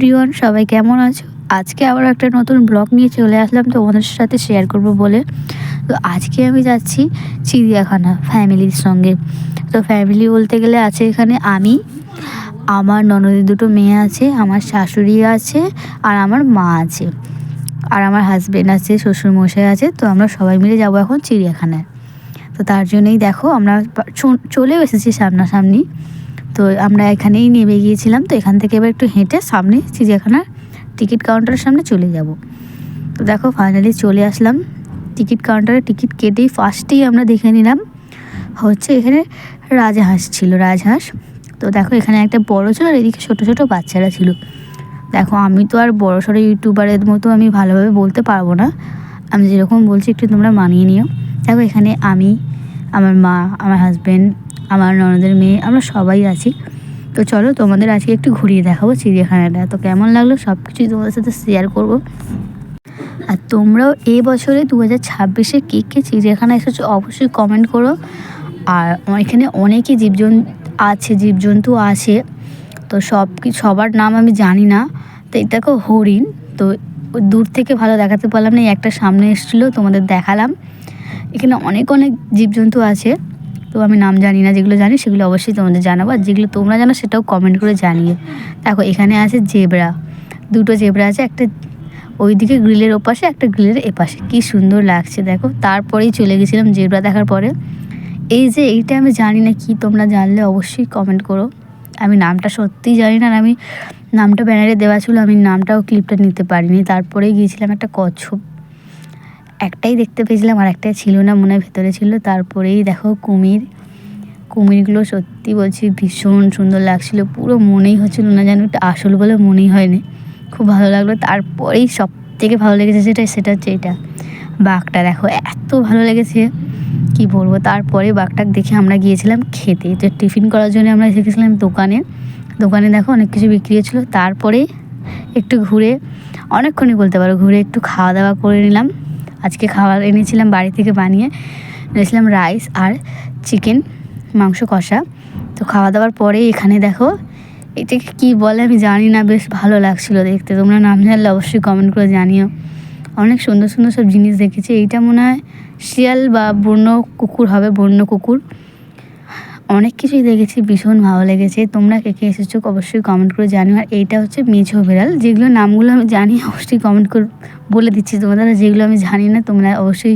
Everyone, সবাই কেমন আছো? আজকে আবার একটা নতুন ব্লগ নিয়ে চলে আসলাম তোমাদের সাথে শেয়ার করব বলে। তো আজকে আমি যাচ্ছি চিড়িয়াখানা ফ্যামিলির সঙ্গে। তো ফ্যামিলি বলতে গেলে আছে এখানে আমি, আমার ননদের দুটো মেয়ে আছে, আমার শাশুড়ি আছে, আর আমার মা আছে, আর আমার হাজবেন্ড আছে, শ্বশুরমশাই আছে। তো আমরা সবাই মিলে যাবো এখন চিড়িয়াখানায়। তো তার জন্যই দেখো আমরা চলেও এসেছি সামনাসামনি। তো আমরা এখানেই নেমে গিয়েছিলাম। তো এখান থেকে এবার একটু হেঁটে সামনে চিড়িয়াখানার টিকিট কাউন্টারের সামনে চলে যাব। তো দেখো ফাইনালি চলে আসলাম টিকিট কাউন্টারে। টিকিট কেটেই ফার্স্টেই আমরা দেখে নিলাম হচ্ছে এখানে রাজহাঁস ছিল, রাজহাঁস। তো দেখো এখানে একটা বড় ছিল আর এদিকে ছোটো ছোটো বাচ্চারা ছিল। দেখো আমি তো আর বড় সড়ো ইউটিউবারের মতো আমি ভালোভাবে বলতে পারবো না, আমি যেরকম বলছি একটু তোমরা মানিয়ে নিও। দেখো এখানে আমি, আমার মা, আমার হাজব্যান্ড, আমার ননদের মেয়ে, আমরা সবাই আছি। তো চলো তোমাদের আজকে একটু ঘুরিয়ে দেখাবো চিড়িয়াখানাটা। তো কেমন লাগলো সব কিছুই তোমাদের সাথে শেয়ার করব। আর তোমরাও এই বছরে 2026-এ কে চিড়িয়াখানা এসেছো অবশ্যই কমেন্ট করো। আর এখানে অনেকই জীবজন্তু আছে। তো সবার নাম আমি জানি না। তো এটা দেখো হরিণ। তো দূর থেকে ভালো দেখাতে পারলাম না, একটা সামনে এসেছিলো তোমাদের দেখালাম। এখানে অনেক জীবজন্তু আছে। তো আমি নাম জানি না, যেগুলো জানি সেগুলো অবশ্যই তোমাদের জানাবো, আর যেগুলো তোমরা জানো সেটাও কমেন্ট করে জানিয়ে। দেখো এখানে আছে জেব্রা, দুটো জেব্রা আছে, একটা ওইদিকে গ্রিলের ওপাশে, একটা গ্রিলের এপাশে। কি সুন্দর লাগছে দেখো। তারপরেই চলে গেছিলাম জেব্রা দেখার পরে। এইটা আমি জানি না কি, তোমরা জানলে অবশ্যই কমেন্ট করো। আমি নামটা সত্যিই জানি না, আর আমি নামটা ব্যানারে দেওয়া ছিল, আমি নামটাও ক্লিপটা নিতে পারিনি। তারপরেই গিয়েছিলাম একটা কচ্ছপ, একটাই দেখতে পেয়েছিলাম আর একটাই ছিল না, মনে ভেতরে ছিল। তারপরেই দেখো কুমিরগুলো সত্যি বলছি ভীষণ সুন্দর লাগছিল, পুরো মনেই হচ্ছিল না যেন এটা আসল বলে মনেই হয়নি। খুব ভালো লাগলো। তারপরেই সব থেকে ভালো লেগেছে সেটা হচ্ছে এটা বাঘটা। দেখো এত ভালো লেগেছে কি বলবো। তারপরে বাঘটাকে দেখে আমরা গিয়েছিলাম খেতে। তো টিফিন করার জন্য আমরা এসেছিলাম দোকানে দেখো অনেক কিছু বিক্রি হচ্ছিলো। তারপরে একটু ঘুরে, অনেকক্ষণই বলতে পারো, ঘুরে একটু খাওয়া দাওয়া করে নিলাম। আজকে খাবার এনেছিলাম বাড়ি থেকে বানিয়ে এনেছিলাম, রাইস আর চিকেন মাংস কষা। তো খাওয়া দাওয়ার পরে এখানে দেখো এটাকে কী বলে আমি জানি না, বেশ ভালো লাগছিলো দেখতে। তোমরা নাম জানলে অবশ্যই কমেন্ট করে জানিও। অনেক সুন্দর সুন্দর সব জিনিস দেখেছি। এইটা মনে হয় শিয়াল বা বন্য কুকুর হবে, বন্য কুকুর। অনেক কিছুই দেখেছি, ভীষণ ভালো লেগেছে। তোমরা কে এসেছো অবশ্যই কমেন্ট করে জানিও। আর এইটা হচ্ছে মেছো বিড়াল, যেগুলো নামগুলো আমি জানি অবশ্যই কমেন্ট করে বলে দিচ্ছি তোমাদের। যেগুলো আমি জানি না তোমরা অবশ্যই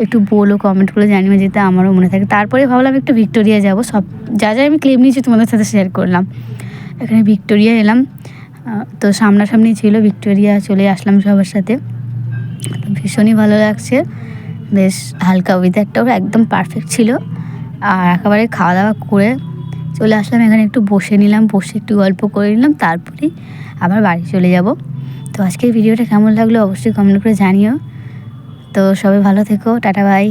একটু বলো, কমেন্ট করে জানিও, যেটা আমারও মনে থাকে। তারপরে ভাবলাম একটু ভিক্টোরিয়া যাব। সব যা আমি ক্লিপ নিয়েছি তোমাদের সাথে শেয়ার করলাম। এখানে ভিক্টোরিয়া এলাম, তো সামনাসামনি ছিল ভিক্টোরিয়া, চলে আসলাম সবার সাথে। ভীষণই ভালো লাগছে, বেশ হালকা ওয়েদারটাও একদম পারফেক্ট ছিল। আর একেবারে খাওয়া দাওয়া করে চলে আসলাম এখানে, একটু বসে নিলাম, বসে একটু গল্প করে নিলাম, তারপরেই আবার বাড়ি চলে যাব। তো আজকের ভিডিওটা কেমন লাগলো অবশ্যই কমেন্ট করে জানিও। তো সবাই ভালো থেকো, টাটা বাই।